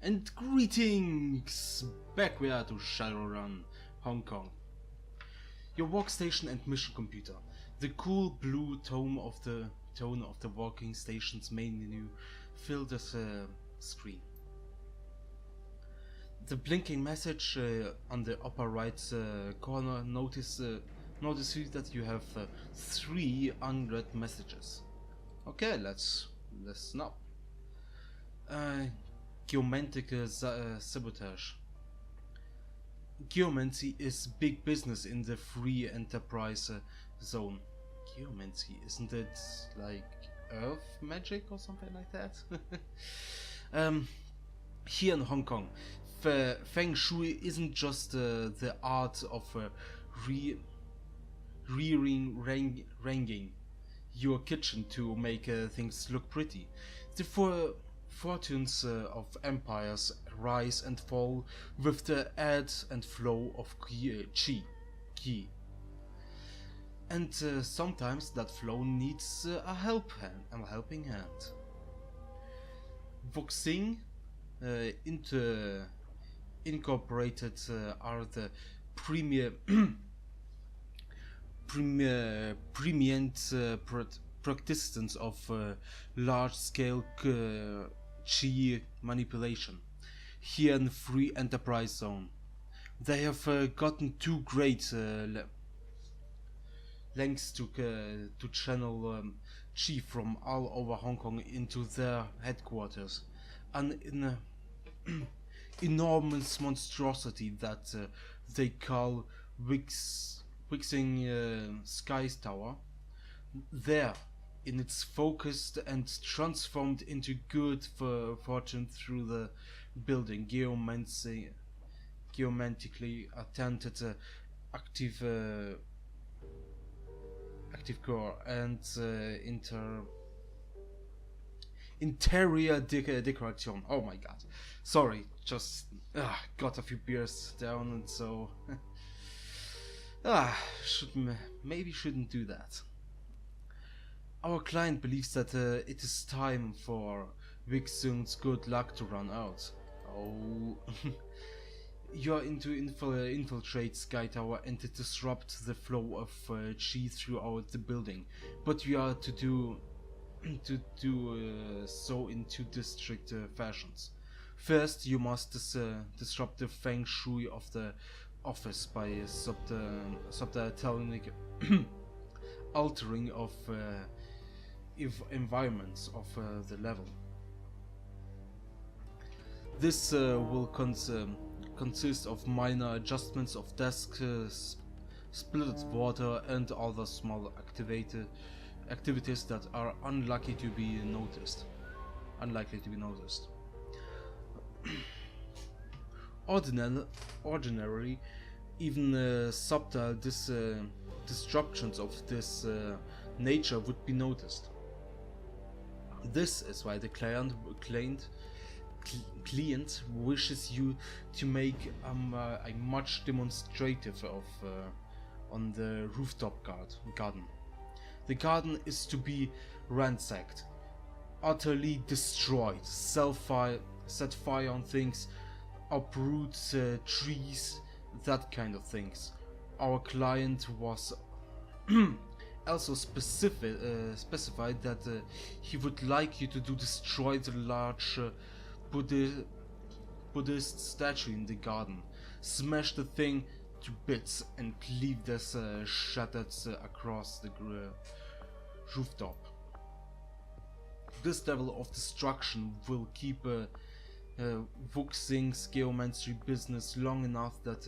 And greetings! Back we are to Shadowrun, Hong Kong. Your workstation and mission computer. The cool blue tone of the working station's main menu fill the screen. The blinking message on the upper right corner notices that you have 3 unread messages. Okay, let's snap. Geomantic sabotage. Geomancy is big business in the free enterprise zone. Geomancy, isn't it like earth magic or something like that? Here in Hong Kong, Feng Shui isn't just the art of rearranging your kitchen to make things look pretty. The fortunes of empires rise and fall with the ebb and flow of qi. And sometimes that flow needs a helping hand. Voxing incorporated are the premier practitioners of large-scale qi manipulation here in the free enterprise zone. They have gotten to great lengths to channel qi from all over Hong Kong into their headquarters, an enormous monstrosity that they call Wixing Sky Tower. There, in its focused and transformed into good fortune through the building, geomantically attended active core and interior decoration. Oh my god, sorry, just got a few beers down, and so maybe shouldn't do that. Our client believes that it is time for Vixen's good luck to run out. Oh, you are to infiltrate Sky Tower and to disrupt the flow of qi throughout the building, but you are to do so in 2 distinct fashions. First, you must disrupt the feng shui of the office by subtitling altering of environments of the level. This will consist of minor adjustments of desks, split water, and other small activities that are unlikely to be noticed. Ordinarily, even subtle disruptions of this nature would be noticed. This is why the client wishes you to make a much demonstrative of on the rooftop garden. The garden is to be ransacked, utterly destroyed, set fire on things, uproot trees, that kind of things. Our client was also specified that he would like you to destroy the large Buddhist statue in the garden, smash the thing to bits and leave this shattered across the rooftop. This level of destruction will keep Vuxing's geomancy business long enough that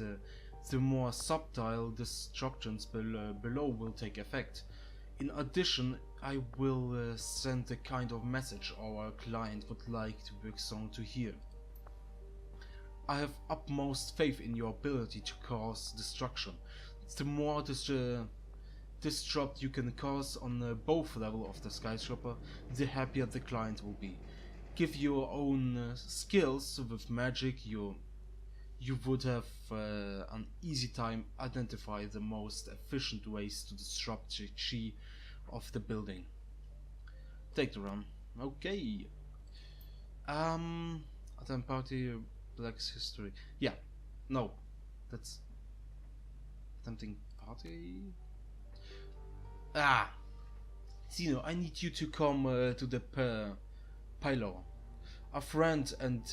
the more subtle destructions below will take effect. In addition, I will send the kind of message our client would like Vuxing to hear. I have utmost faith in your ability to cause destruction. The more disrupt you can cause on both levels of the skyscraper, the happier the client will be. Give your own skills with magic, you would have an easy time identify the most efficient ways to disrupt the qi of the building. Take the run. Okay. Attend party, Black's history. Yeah, no, that's attempting party. Ah, Zeno, I need you to come to the Pilo. A friend and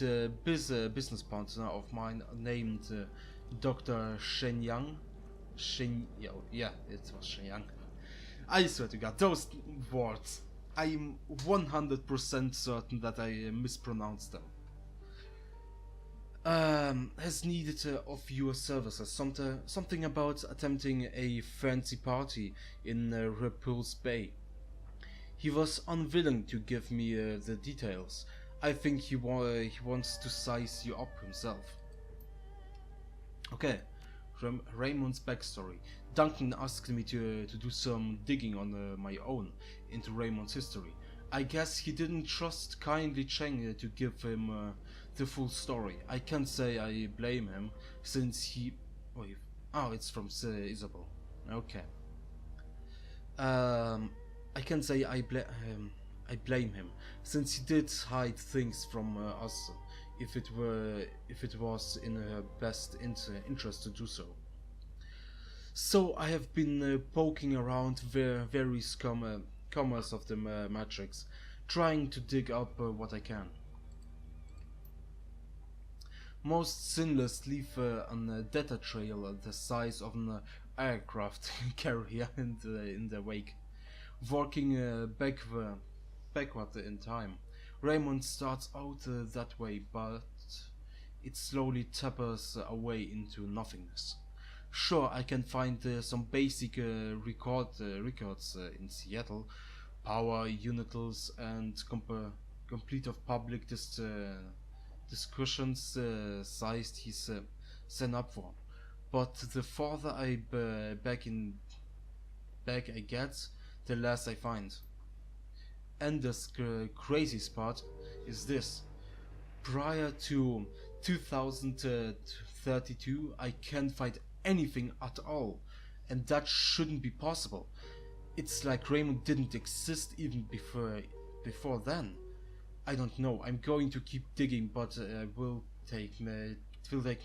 business partner of mine named Dr. Shen Yang. Yeah, it was Shen Yang. I swear to God, those words. I'm 100% certain that I mispronounced them. Has needed of your services. Something about attempting a fancy party in Repulse Bay. He was unwilling to give me the details. I think he wants to size you up himself. Okay, Raymond's backstory. Duncan asked me to do some digging on my own into Raymond's history. I guess he didn't trust kindly Cheng to give him the full story. I can't say I blame him, since he... Wait, oh, it's from Isabel. Okay. I can't say I blame him, since he did hide things from us. If it was in her best interest to do so. So I have been poking around various commas of the matrix, trying to dig up what I can. Most sinless leave a data trail the size of an aircraft carrier in their wake. Working backward in time, Raymond starts out that way, but it slowly tapers away into nothingness. Sure, I can find some basic records in Seattle, power unitals and complete of public discussions sized he's set up for. But the farther I back I get, the less I find. And the craziest part is this. Prior to 2032, I can't find anything at all, and that shouldn't be possible. It's like Raymond didn't exist even before then. I don't know. I'm going to keep digging, but it will take me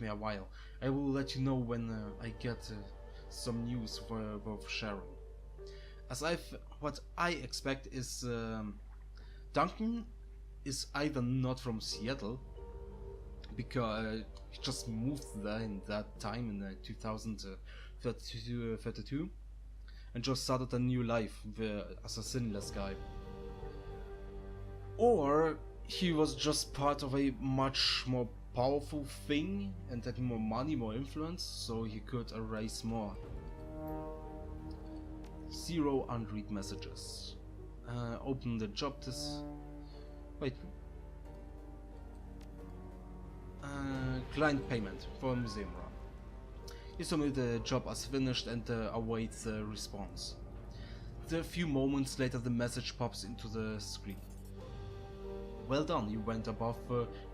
a while. I will let you know when I get some news worth sharing. What I expect is Duncan is either not from Seattle, because he just moved there in that time in 2032 and just started a new life as a sinless guy. Or he was just part of a much more powerful thing and had more money, more influence, so he could erase more. 0 unread messages. Open the job wait. Client payment for a museum run. You submit the job as finished and await the response. A few moments later the message pops into the screen. Well done, you went above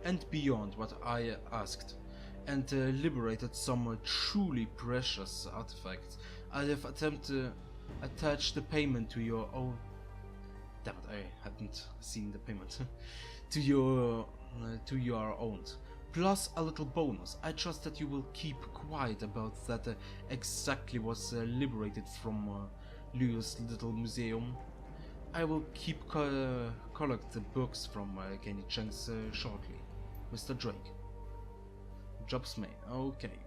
and beyond what I asked, and liberated some truly precious artifacts. I have attached the payment to your own... Damn it, I hadn't seen the payment. to your owned. Plus a little bonus. I trust that you will keep quiet about that exactly was liberated from Liu's little museum. I will keep collect the books from Kenny Cheng's shortly. Mr. Drake. Jobs made. Okay.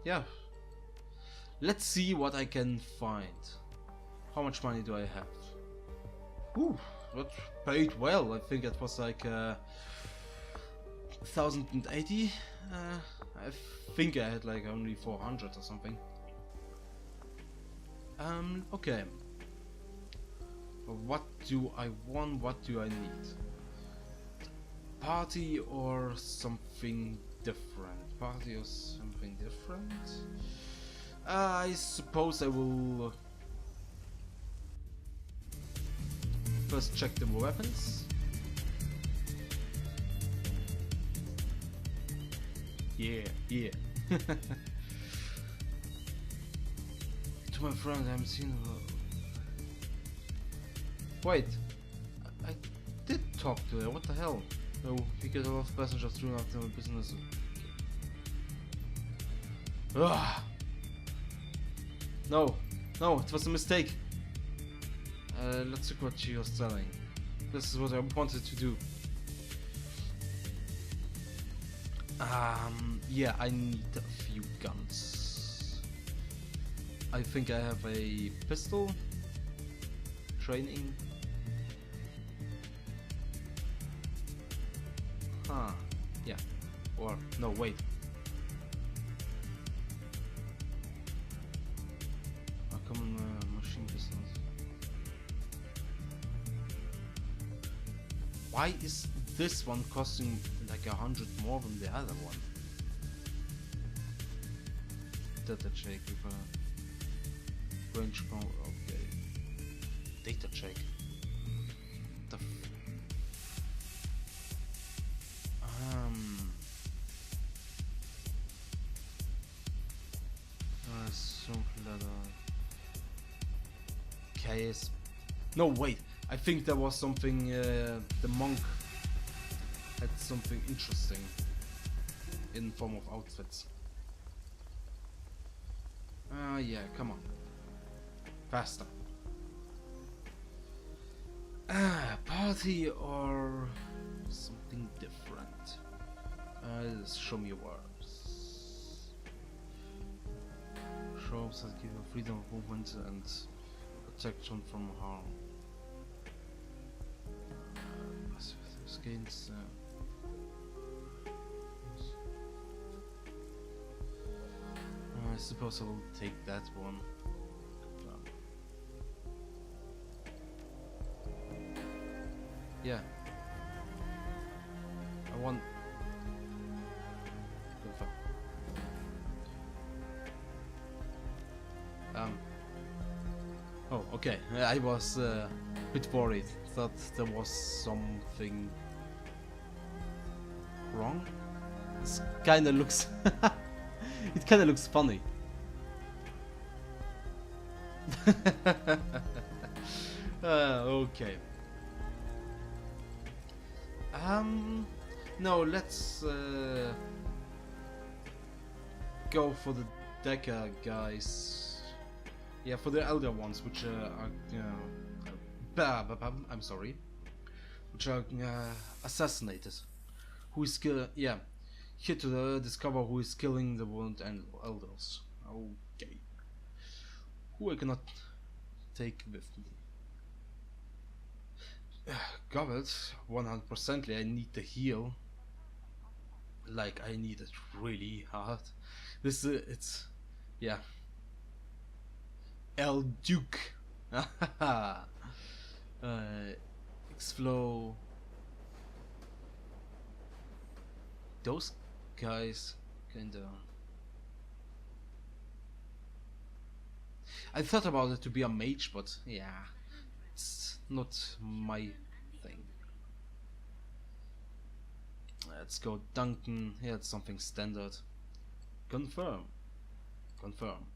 Yeah. Let's see what I can find. How much money do I have? Ooh, that paid well. I think it was like 1080. I think I had like only 400 or something. Okay. What do I want? What do I need? Party or something different? Party or something different? I suppose I will first check the weapons. Yeah. To my friend, I'm seeing. Wait, I did talk to her. What the hell? No, we get a lot of passengers through after business. Ugh. No, no, it was a mistake. Let's look what she was selling. This is what I wanted to do. Yeah, I need a few guns. I think I have a pistol. Training. Huh. Yeah. Or, no, wait. Common machine pistols. Why is this one costing like 100 more than the other one? Data check with a range power. Okay. Data check. The so leather. Case. No, wait. I think there was something. The monk had something interesting in form of outfits. Yeah, come on. Faster. Party or something different. Show me words. Shows that give you freedom of movement and protection from harm. Gains. I suppose I will take that one. Yeah. I want. Oh, okay. I was a bit worried. Thought there was something wrong. This kind of looks. It kind of looks funny. Okay. No, let's go for the Decker guys. Yeah, for the elder ones, which are I'm sorry, which are assassinated. Who is yeah, here to discover who is killing the wounded and elders. Okay, who I cannot take with me. Goblet, 100%ly I need to heal. Like I need it really hard. This it's yeah. El Duke. X-Flow. Those guys kinda. I thought about it to be a mage, but yeah, it's not my thing. Let's go Duncan. Yeah, it's something standard. Confirm. Confirm.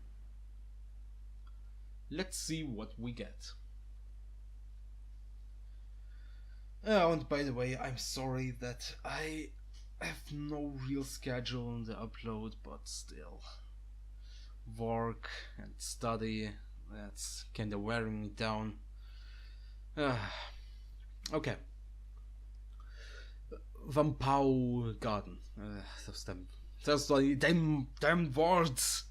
Let's see what we get. And by the way, I'm sorry that I have no real schedule on the upload, but still. Work and study, that's kinda wearing me down. Okay. Vampau Garden. Those damn words!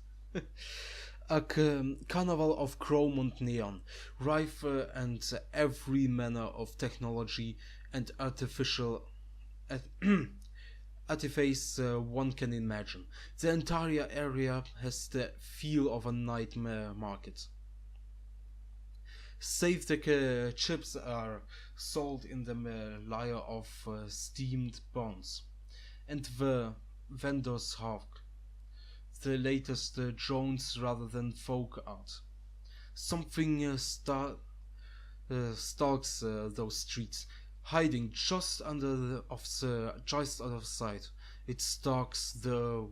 A carnival of chrome and neon, rife and every manner of technology and artificial artifice one can imagine. The entire area has the feel of a nightmare market. Save the chips are sold in the layer of steamed buns, and the vendors hawk the latest drones rather than folk art. Something stalks those streets, hiding just under just out of sight. It stalks the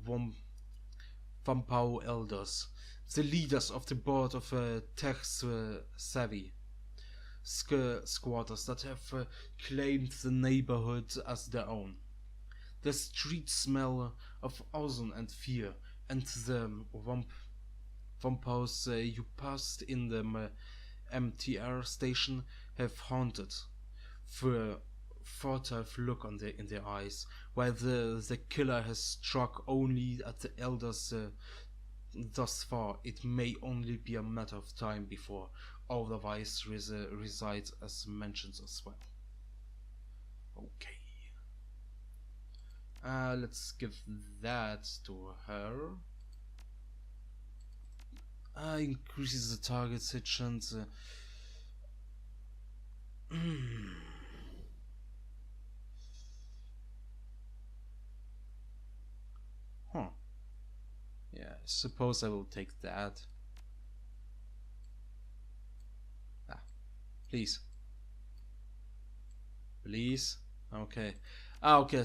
Vampau elders, the leaders of the board of tech savvy. squatters that have claimed the neighborhood as their own. The streets smell of ozone and fear, and the vampires you passed in the MTR station have haunted for furtive look on in their eyes, while the killer has struck only at the elders thus far. It may only be a matter of time before otherwise resides as mentioned as well. Okay. Let's give that to her. Increases the target's hit chance. Huh. Yeah, I suppose I will take that. Ah, please. Please? Okay. Okay,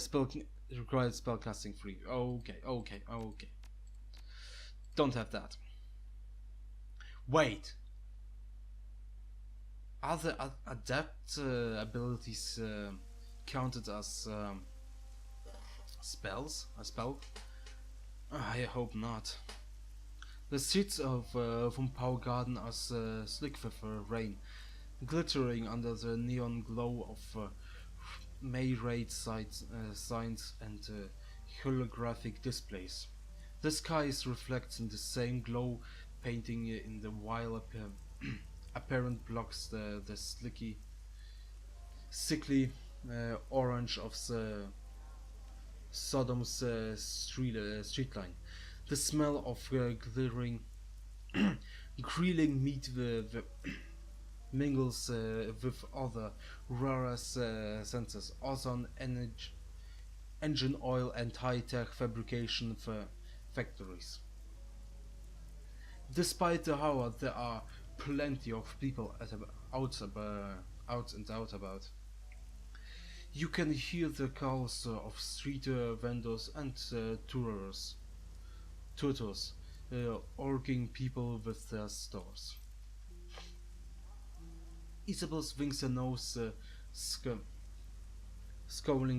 required spellcasting free. Okay. Don't have that. Wait. Are the adept abilities counted as spells? A spell? I hope not. The streets of Vumpau Garden are slick with rain, glittering under the neon glow of May raid signs and holographic displays. The skies reflect in the same glow, painting in the wild apparent blocks the sickly orange of the Sodom's street line. The smell of glittering, grilling meat mingles with other rarer senses, ozone, engine oil, and high-tech fabrication factories. Despite the horror, there are plenty of people out and out about. You can hear the calls of street vendors and tutors, urging people with their stores. Isabel swings her nose, scowling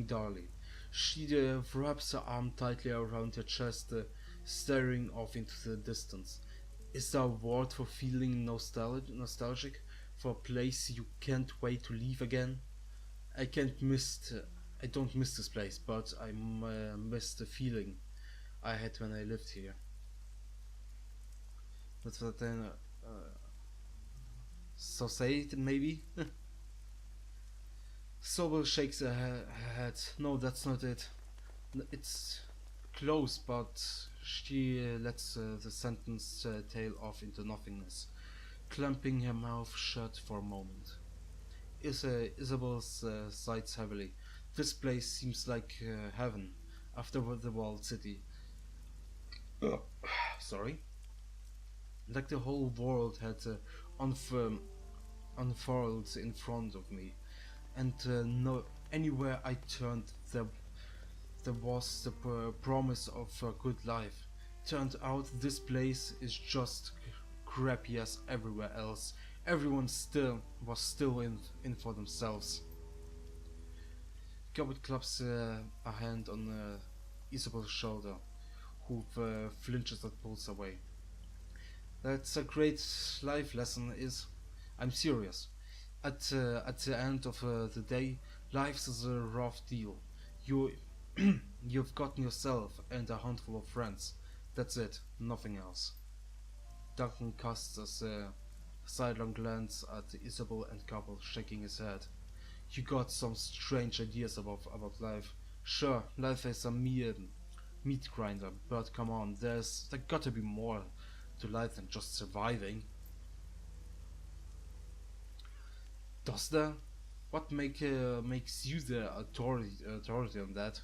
darkly. She wraps her arm tightly around her chest, staring off into the distance. Is there a word for feeling nostalgic for a place you can't wait to leave again? I don't miss this place, but I miss the feeling I had when I lived here. But then, so say it, maybe? Sobel shakes her head. No, that's not it. It's close, but she lets the sentence tail off into nothingness, clamping her mouth shut for a moment. Isabel sighs heavily. This place seems like heaven after the walled city. Sorry? Like the whole world had unfurled in front of me, and no, anywhere I turned there was the promise of a good life. Turned out this place is just crappy as everywhere else. Everyone was still in for themselves. Goblet claps a hand on Isabel's shoulder, who flinches and pulls away. That's a great life lesson, I'm serious. At the end of the day, life is a rough deal. You've gotten yourself and a handful of friends. That's it, nothing else. Duncan casts a sidelong glance at Isabel and Cobble, shaking his head. You got some strange ideas about life. Sure, life is a mere meat grinder, but come on, there gotta be more to life than just surviving. Does there? What makes you the authority on that?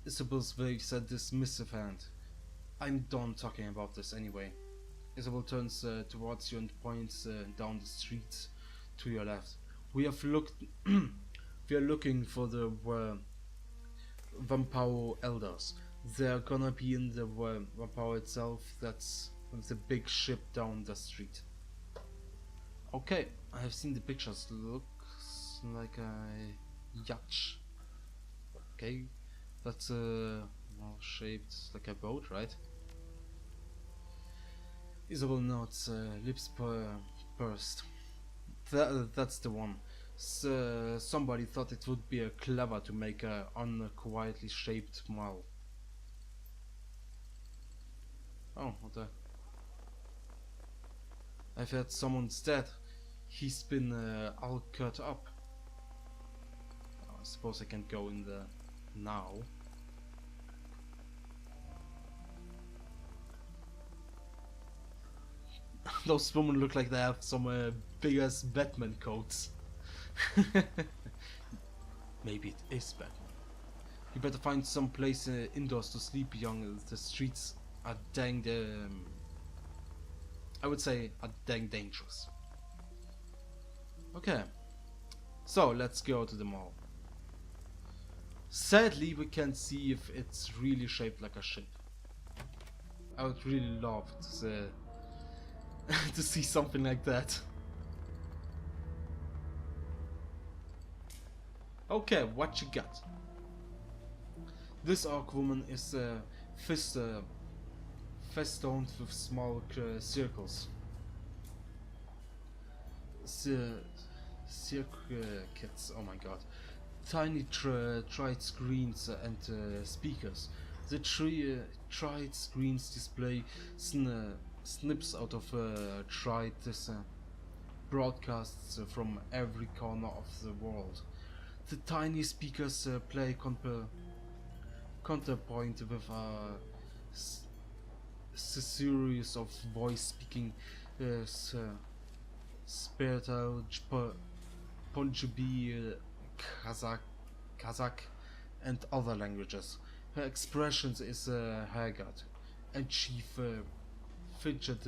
Isabel's waves a dismissive hand. I'm done talking about this anyway. Isabel turns towards you and points down the street to your left. We are looking for the Vampao elders. They're gonna be in the Vampao itself. That's the big ship down the street. Okay, I have seen the pictures. Looks like a yacht. Okay, that's well, shaped like a boat, right? Isabel nods, lips pursed. That's the one. Somebody thought it would be clever to make a unquietly shaped mall. Oh, what the? I've heard someone's dead. He's been all cut up. I suppose I can't go in there now. Those women look like they have some big ass Batman coats. Maybe it is Batman. You better find some place indoors to sleep, young. The streets are dang I would say are dang dangerous. Okay, so let's go to the mall. Sadly, we can't see if it's really shaped like a ship. I would really love to see something like that. Okay, what you got? This orc woman is festooned with small circles. Circuits, oh my god. Tiny tried screens and speakers. The tried screens display snips out of tried broadcasts from every corner of the world. The tiny speakers play counterpoint with a series of voice-speaking Spiritual, Punjabi, Kazakh, and other languages. Her expressions is haggard, and she fidget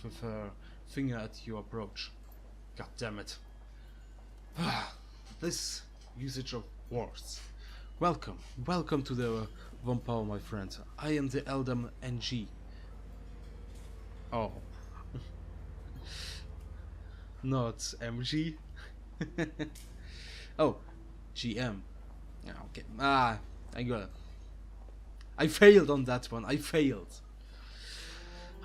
with her finger at your approach. God damn it! This usage of words. Welcome to the Vampire, my friend. I am the Eldam NG. Oh. Not MG. Oh, GM. Yeah, okay. I failed on that one. I failed.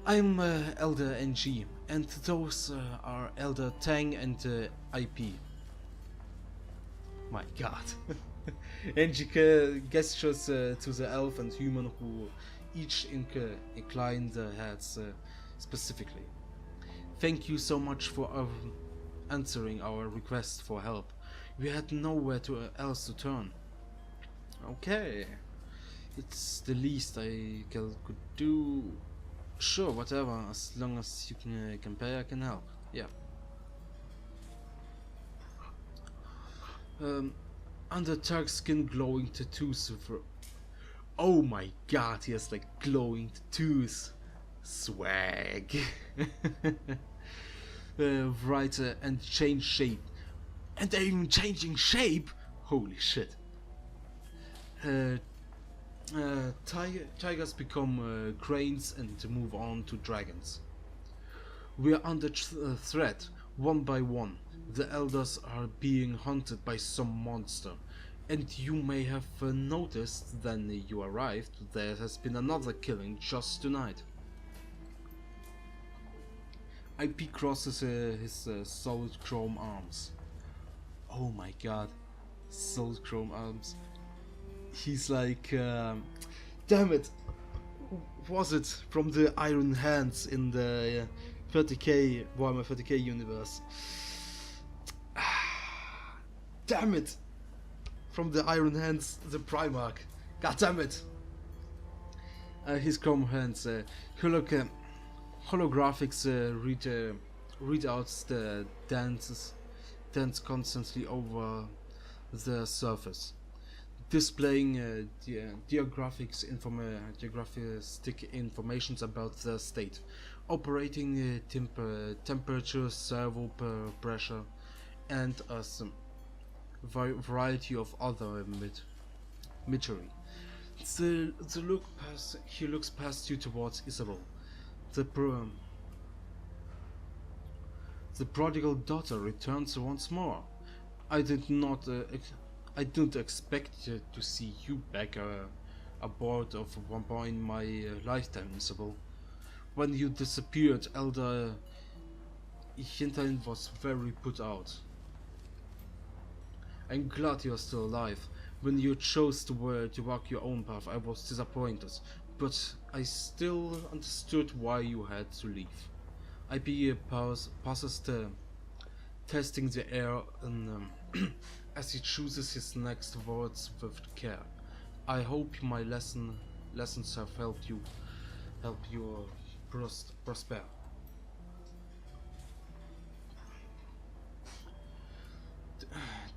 I'm Elder NG, and those are Elder Tang and IP. My god. NG gestures to the elf and human who each incline their heads specifically. Thank you so much for answering our request for help. We had nowhere else to turn. Okay. It's the least I could do. Sure, whatever. As long as you can pay, I can help. Yeah. Under Turk's skin, glowing tattoos. Oh my god, he has like glowing tattoos. Swag. Right, and change shape. And they're even changing shape? Holy shit. Tigers become cranes and move on to dragons. We are under threat, one by one. The elders are being hunted by some monster. And you may have noticed when you arrived, there has been another killing just tonight. IP crosses his solid chrome arms. Oh my god, solid chrome arms. He's like, damn it, was it from the Iron Hands in the 30k Warhammer 30k universe? Damn it, from the Iron Hands, the Primarch. God damn it. His chrome hands, holographics read out the dance constantly over the surface, displaying geographic informations about the state, operating temperature, servo pressure, and a variety of other imagery. He looks past you towards Isabel. The prodigal daughter returns once more. I did not. I didn't expect to see you back aboard of one point in my lifetime, Isabel. When you disappeared, Elder Hinterland was very put out. I'm glad you're still alive. When you chose to walk your own path, I was disappointed, but I still understood why you had to leave. IP passes testing the air as he chooses his next words with care. I hope my lessons have helped you prosper.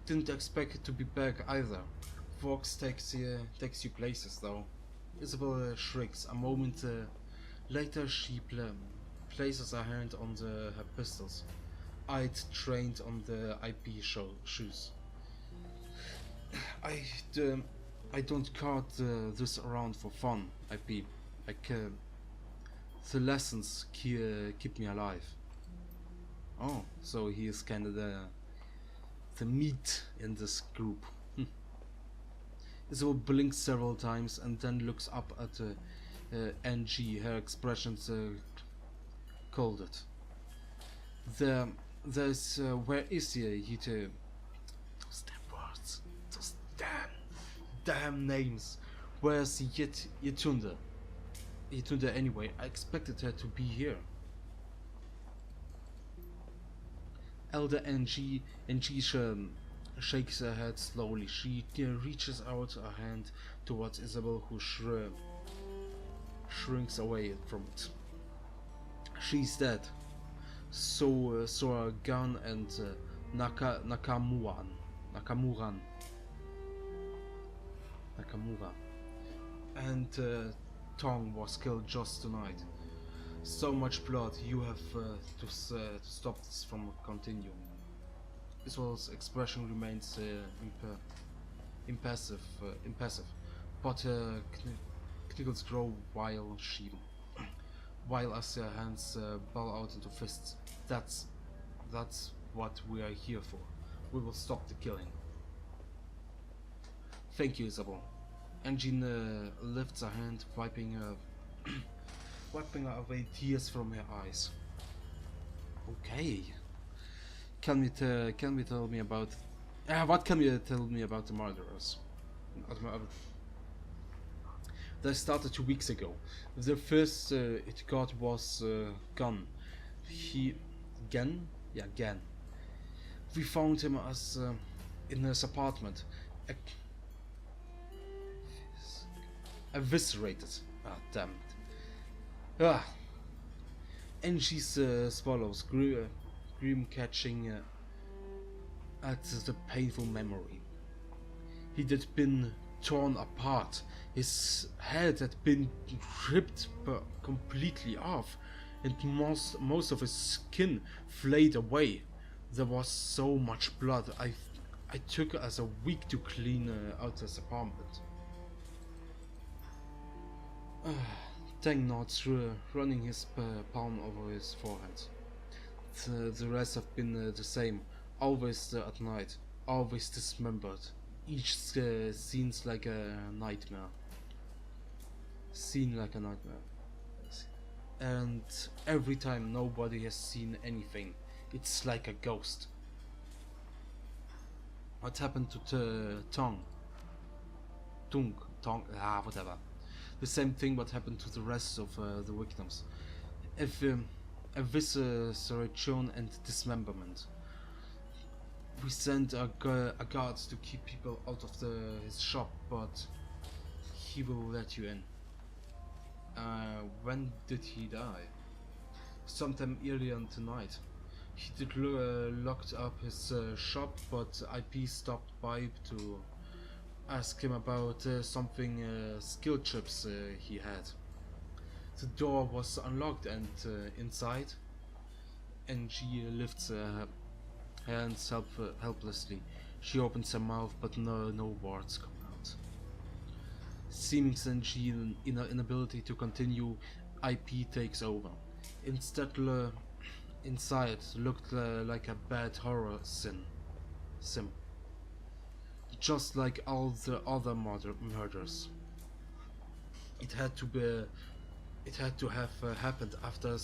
Didn't expect it to be back either. Vox takes you places though. Isabel shrieks. A moment later she places her hand on her pistols. I'd trained on the IP shoes. I don't cart this around for fun, IP. The lessons keep me alive. Oh, so he is kind of the meat in this group. Isabel blinks several times and then looks up at NG. Her expressions cold it. There's where is he? Those damn words, those damn names. Where's Yetunde? Yetunde anyway. I expected her to be here. Elder NG shakes her head slowly. She reaches out her hand towards Isabel, who shrinks away from it. She's dead. So are Gun and Nakamura. And Tong was killed just tonight. So much blood, you have to stop this from continuing. Isabel's expression remains impassive, but knuckles grow while as her hands ball out into fists. That's what we are here for. We will stop the killing. Thank you, Isabel. Engine lifts her hand, wiping away tears from her eyes. Okay. Can you tell me about... what can you tell me about the murderers? They started 2 weeks ago. The first it got was Gun. Gan? Yeah, Gan. We found him as in his apartment. Eviscerated. Ah, damn it. And she swallows, grim catching at the painful memory. He had been torn apart. His head had been ripped completely off, and most of his skin flayed away. There was so much blood. I took as a week to clean out his apartment. Tang nods, running his palm over his forehead. The rest have been the same, always at night, always dismembered. Each seems like a nightmare. And every time nobody has seen anything, it's like a ghost. What happened to Tong, whatever. The same thing what happened to the rest of the victims. Evisceration and dismemberment. We sent a guard to keep people out of his shop, but he will let you in. When did he die? Sometime earlier tonight. He did locked up his shop, but IP stopped by to ask him about something skill chips he had. The door was unlocked and inside, and she lifts her hands helplessly. She opens her mouth, but no words come out. Seeming Senji's inability to continue, IP takes over. Instead inside looked like a bad horror sim, just like all the other murders. It had to be. It had to have happened after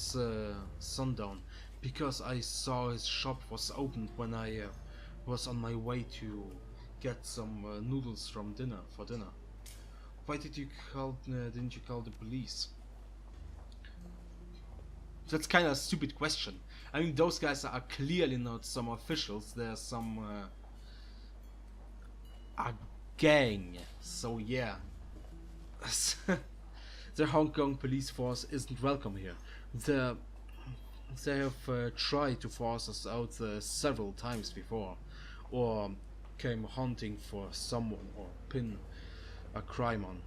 sundown, because I saw his shop was opened when I was on my way to get some noodles from for dinner. Why didn't you call the police? That's kind of a stupid question. I mean, those guys are clearly not some officials. They're some a gang. So yeah, the Hong Kong police force isn't welcome here. They they have tried to force us out several times before, or came hunting for someone or pin a crime on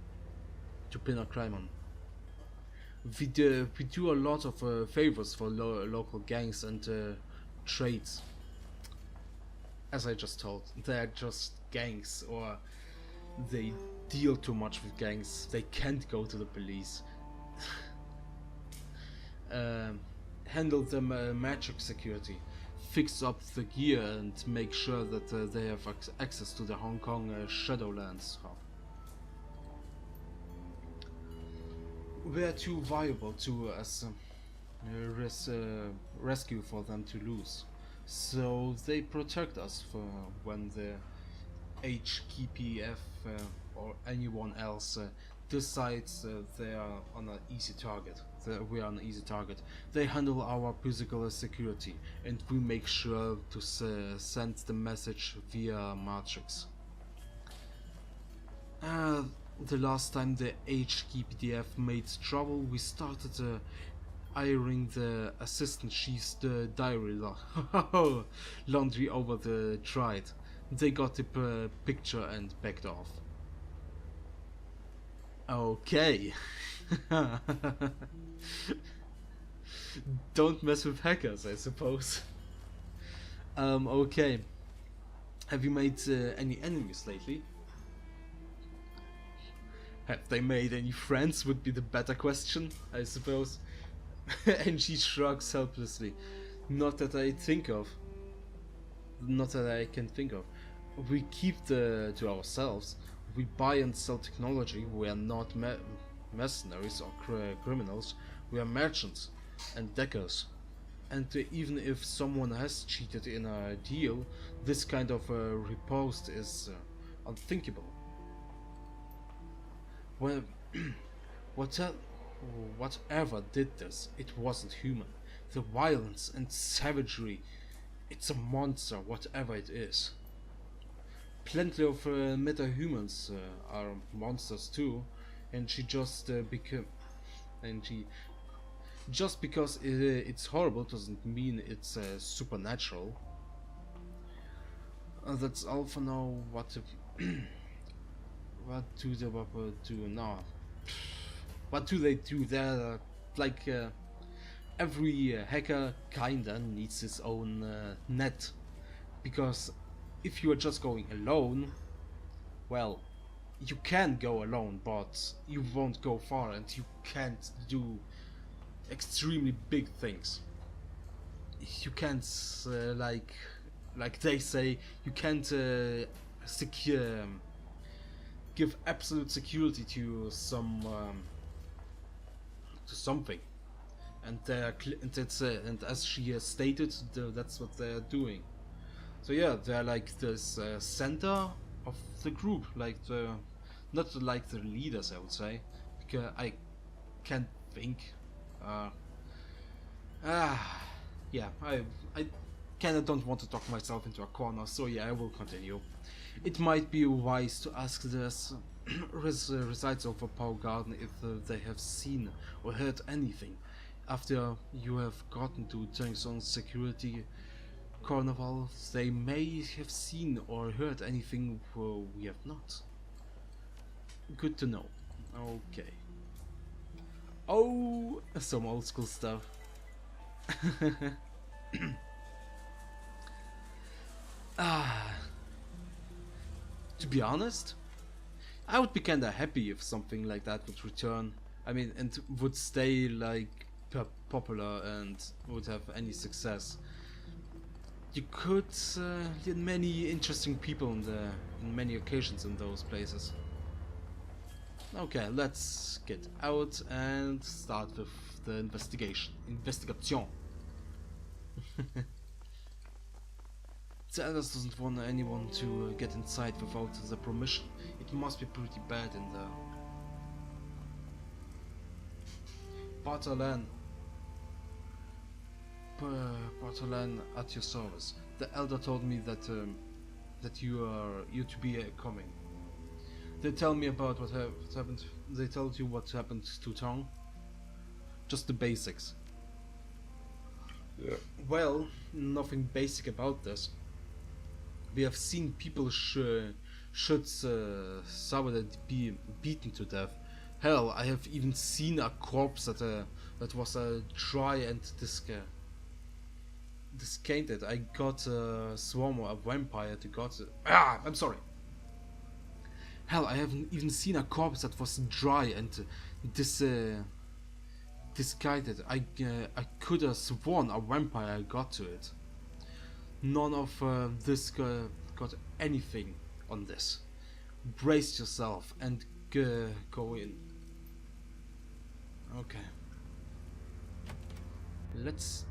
to pin a crime on. We do a lot of favors for local gangs and trades. As I just told, they're just gangs, or they deal too much with gangs. They can't go to the police. Handle the magic security, fix up the gear, and make sure that they have access to the Hong Kong Shadowlands hub. We're too viable to as rescue for them to lose, so they protect us for when the HKPF or anyone else decides they are on an easy target. We are an easy target. They handle our physical security, and we make sure to send the message via matrix. The last time the HKPDF made trouble, we started airing the assistant chief's diary laundry over the tried. They got the picture and backed off. Okay. Don't mess with hackers, I suppose. Okay. Have you made any enemies lately? Have they made any friends would be the better question, I suppose. And she shrugs helplessly. Not that I think of. Not that I can think of. We keep to ourselves. We buy and sell technology. We are not mercenaries or criminals. We are merchants and deckers. And even if someone has cheated in a deal, this kind of riposte is unthinkable. Well, whatever did this, it wasn't human. The violence and savagery, it's a monster, whatever it is. Plenty of meta-humans are monsters too, and she just just because it's horrible doesn't mean it's supernatural. That's all for now. What do the Whopper do now? What do they do? They're like every hacker kinda needs his own net, because if you are just going alone, well, you can go alone, but you won't go far, and you can't do extremely big things. You can't like they say, you can't secure give absolute security to something, and and as she has stated, that's what they're doing. So yeah, they're like this center of the group, like not like the leaders, I would say, because I can't think. Yeah, I kinda don't want to talk myself into a corner, so yeah, I will continue. It might be wise to ask the resides of a Power Garden if they have seen or heard anything after you have gotten to Tengson Security Carnival. They may have seen or heard anything we have not. Good to know. Okay. Oh, some old school stuff. To be honest, I would be kinda happy if something like that would return. I mean, and would stay like popular and would have any success. You could get many interesting people in many occasions in those places. Okay, let's get out and start with the investigation. The elders doesn't want anyone to get inside without the permission. It must be pretty bad in there. Bartolan at your service. The elder told me that that you to be coming. They tell me about what happened. They told you what happened to Tong. Just the basics. Yeah. Well, nothing basic about this. We have seen people should be beaten to death. Hell, I have even seen a corpse that was dry and discanted. I got a swarm or a vampire to got it. I'm sorry. Hell, I haven't even seen a corpse that was dry and disguided. I could have sworn a vampire got to it. None of this got anything on this. Brace yourself and go in. Okay. Let's.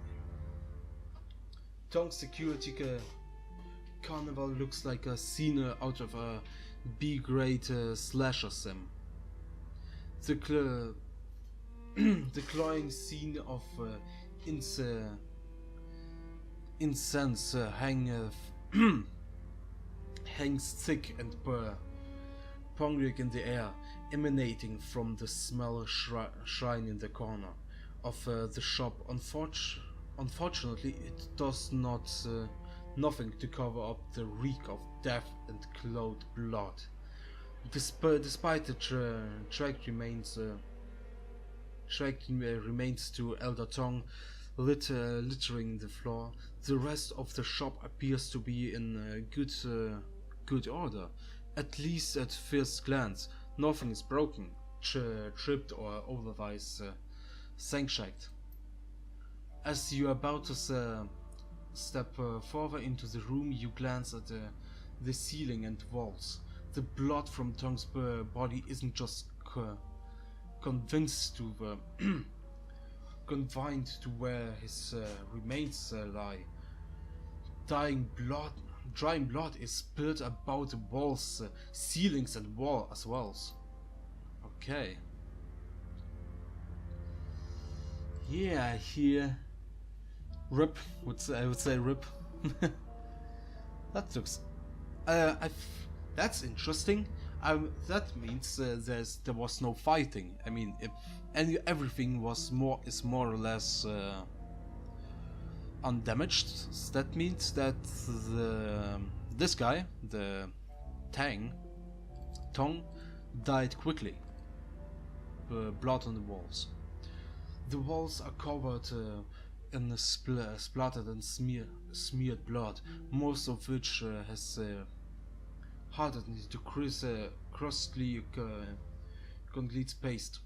Tong Security Carnival looks like a scene out of a B-grade slasher sim. The cloying scene of incense hangs thick and pungent in the air, emanating from the smell shrine in the corner of the shop. Unfortunately, it does nothing to cover up the reek of death and clothed blood. Despite the track remains to Elder Tong littering the floor, the rest of the shop appears to be in good order. At least at first glance, nothing is broken, tripped, or otherwise sanctioned. As you are about to step further into the room, you glance at the ceiling and walls. The blood from Tong's body isn't just confined to where his remains lie. Drying blood is spilled about the walls, ceilings, and wall as well. Okay. Yeah, here. Rip. I would say rip. That looks. That's interesting. That means there was no fighting. I mean, if everything is more or less undamaged, that means that this guy, the Tong, died quickly. Blood on the walls. The walls are covered in splattered and smeared blood, most of which has hardened into crustly concrete paste.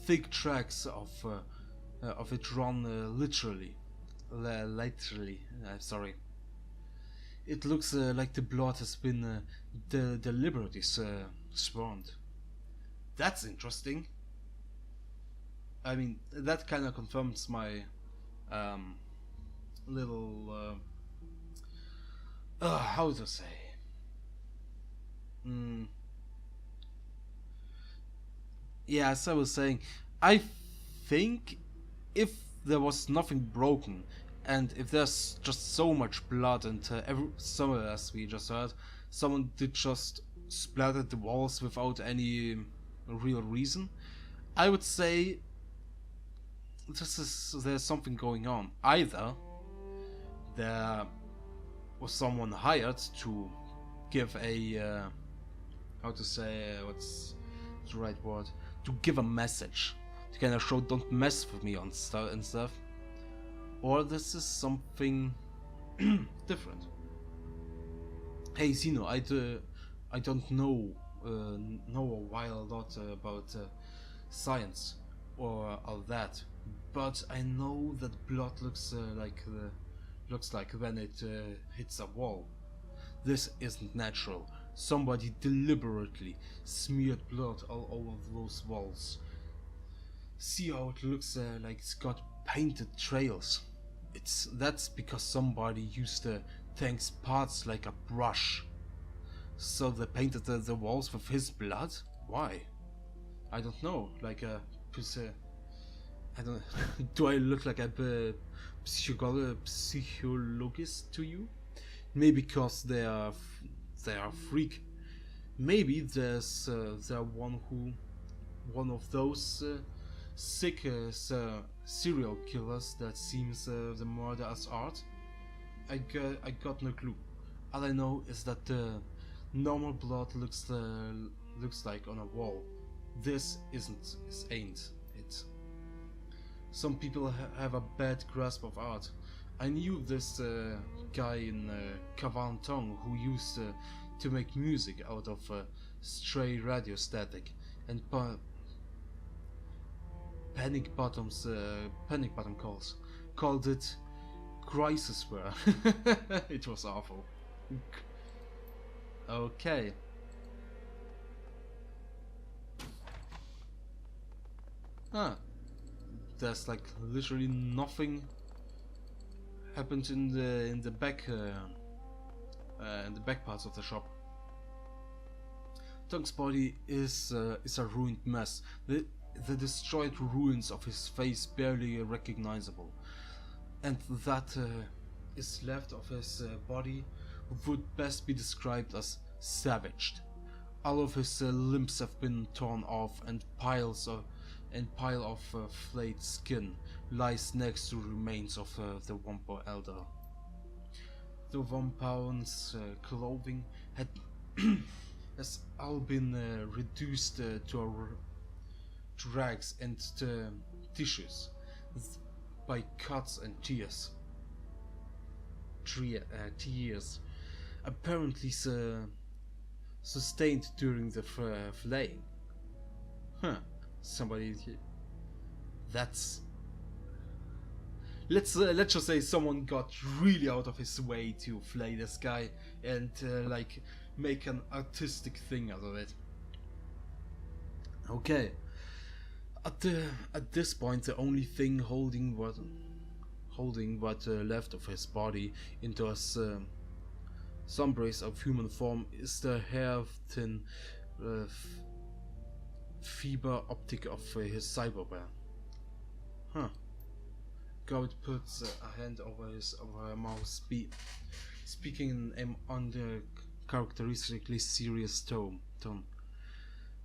Thick tracks of it run literally. Sorry. It looks like the blood has been deliberately swarmed. That's interesting. I mean, that kind of confirms my little how to say. Yeah, as I was saying, I think if there was nothing broken, and if there's just so much blood, and as we just heard, someone did just splatter the walls without any real reason, I would say there's something going on. Either there was someone hired to give a how to say, what's the right word, to give a message to kind of show don't mess with me on stuff, or this is something different. Hey Zeno, I don't know a lot about science or all that, but I know that blood looks like when it hits a wall. This isn't natural. Somebody deliberately smeared blood all over those walls. See how it looks like it's got painted trails. That's because somebody used tank's parts like a brush. So they painted the walls with his blood? Why? I don't know. Like a I don't. Do I look like a psychologist to you? Maybe because they are a freak. Maybe there's one of those sick serial killers that seems the murder as art. I got no clue. All I know is that normal blood looks like on a wall. This ain't it. Some people have a bad grasp of art. I knew this guy in Tong who used to make music out of stray radio static and panic bottom calls. Called it crisisware. It was awful. Okay. Ah, there's like literally nothing happened in the back parts of the shop. Tong's body is a ruined mess. The destroyed ruins of his face barely recognizable, and that is left of his body would best be described as savaged. All of his limbs have been torn off, and pile of flayed skin lies next to remains of the Wampa elder. The Wampa's clothing has all been reduced to rags and tissues by cuts and tears. Tears, apparently sustained during the flaying. Huh. Somebody. That's. Let's just say someone got really out of his way to flay this guy and like make an artistic thing out of it. Okay. At this point, the only thing holding what left of his body into a some brace of human form is the hair-thin fiber optic of his cyberware. Huh. Goat puts a hand over her mouth, speaking in an uncharacteristically serious tone.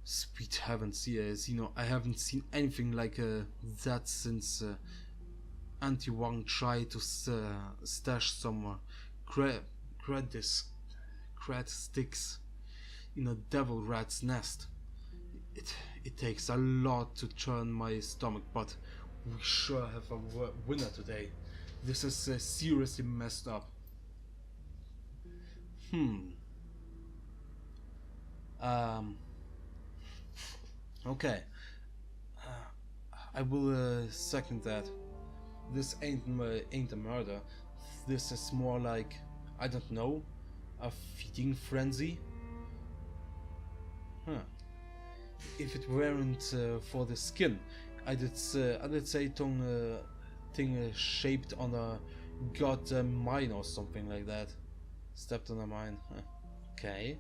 Sweet heavens, yes, I haven't seen anything like that since Auntie Wang tried to stash some crab sticks in a devil rat's nest. It takes a lot to turn my stomach, but we sure have a winner today. This is seriously messed up. Okay. I will second that. This ain't a murder. This is more like, I don't know, a feeding frenzy. If it weren't for the skin, I'd say thing shaped on a goddamn mine or something like that. Stepped on a mine. Okay.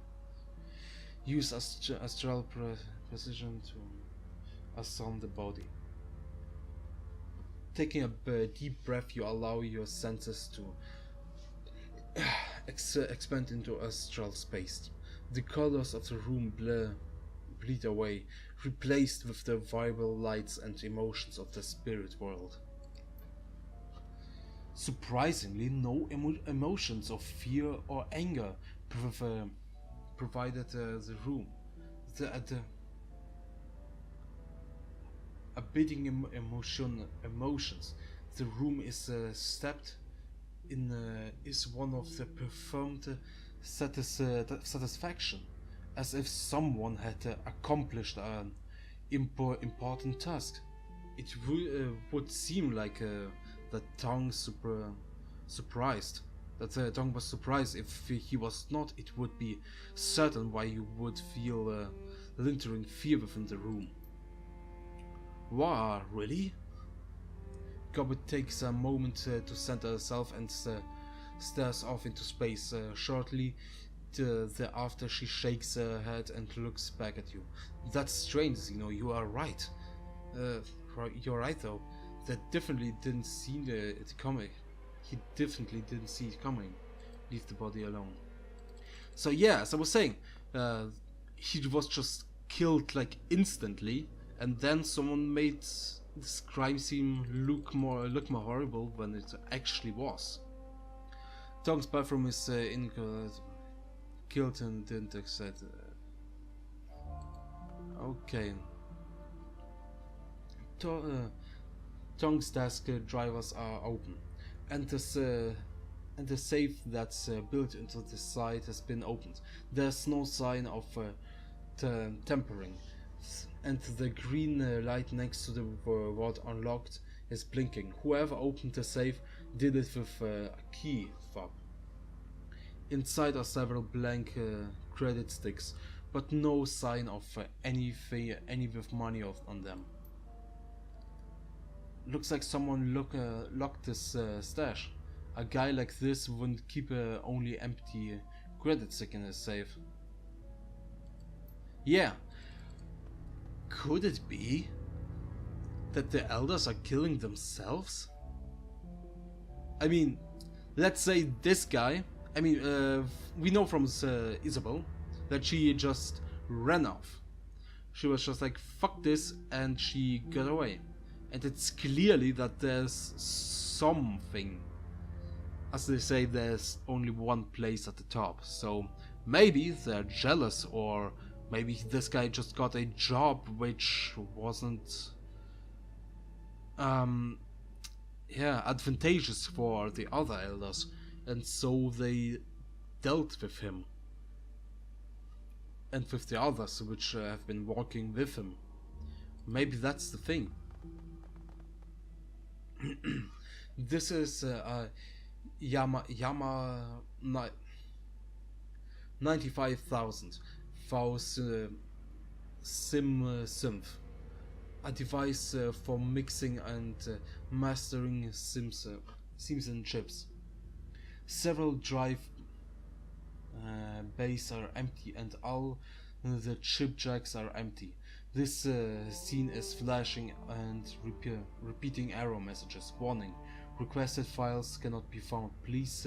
Use astral precision to assault the body. Taking a deep breath, you allow your senses to expand into astral space. The colors of the room bleed away, replaced with the viral lights and emotions of the spirit world. Surprisingly, no emotions of fear or anger provided the room. Abiding emotions. The room is stepped in is one of the performed satisfaction, as if someone had accomplished an important task. it would seem like that Tong surprised. That Tong was surprised. If he was not, it would be certain why you would feel lingering fear within the room. Wow, really? Gobbet takes a moment to center herself and stares off into space. Shortly thereafter, she shakes her head and looks back at you. That's strange, Zeno. You are right. You're right, though. That definitely didn't see it coming. He definitely didn't see it coming. Leave the body alone. So yeah, as I was saying, he was just killed like instantly, and then someone made this crime scene look more horrible than it actually was. Tong's bathroom is killed and didn't accept. Okay. Tong's desk drivers are open, and the safe that's built into the side has been opened. There's no sign of tampering, and the green light next to the word unlocked is blinking. Whoever opened the safe did it with a key fob. Inside are several blank credit sticks, but no sign of any with money on them. Looks like someone locked this stash. A guy like this wouldn't keep only empty credit stick in his safe. Yeah. Could it be that the elders are killing themselves? I mean, let's say this guy. I mean, we know from Isabel that she just ran off. She was just like, fuck this, and she got away. And it's clearly that there's something. As they say, there's only one place at the top. So maybe they're jealous, or maybe this guy just got a job which wasn't advantageous for the other elders, and so they dealt with him and with the others which have been working with him. Maybe that's the thing. This is Yama 95,000 Faust Synth, a device for mixing and mastering sims and chips. Several drive bays are empty and all the chip jacks are empty. This scene is flashing and repeating error messages. Warning: requested files cannot be found. Please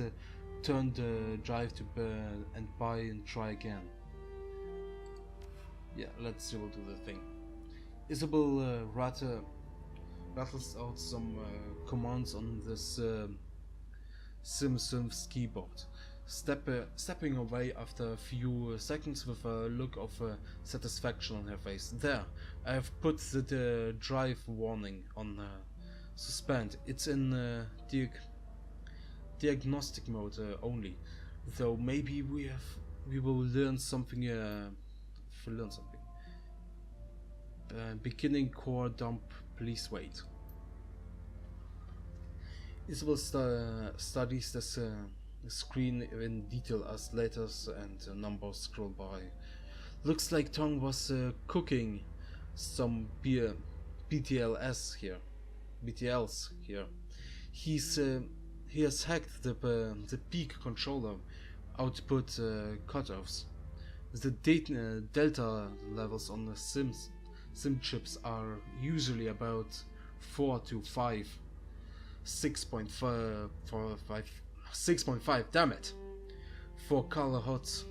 turn the drive to and buy and try again. Yeah, let's do the thing. Isabel rattles out some commands on this Simson's keyboard, stepping away after a few seconds with a look of satisfaction on her face. There, I have put the drive warning on suspend. It's in diagnostic mode only, though maybe we will learn something. Beginning core dump. Please wait. Isabel studies this screen in detail as letters and numbers scroll by. Looks like Tong was cooking some BTLs here. He has hacked the peak controller output cutoffs. The delta levels on the sim chips are usually about 4 to 5. 6.5, damn it, for color hots.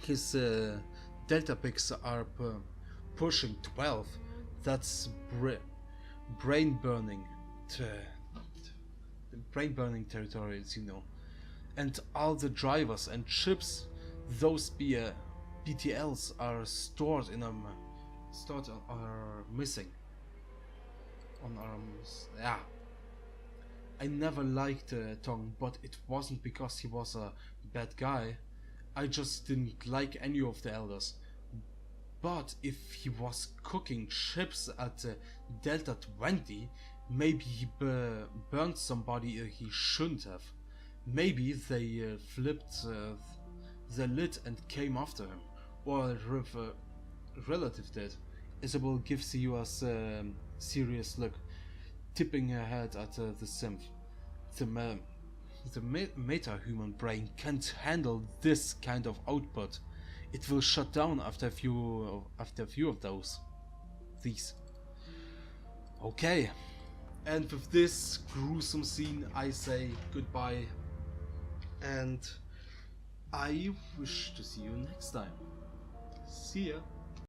His delta picks are pushing 12. That's brain burning territories, you know. And all the drivers and chips, those BTLs are stored in are missing. On arms, yeah. I never liked Tong, but it wasn't because he was a bad guy. I just didn't like any of the elders. But if he was cooking chips at Delta 20, maybe he burned somebody he shouldn't have. Maybe they flipped the lid and came after him. Or if a relative did. Isabel gives you a serious look, tipping her head at the synth. The meta-human brain can't handle this kind of output. It will shut down after a few of these. Okay, and with this gruesome scene, I say goodbye, and I wish to see you next time. See ya.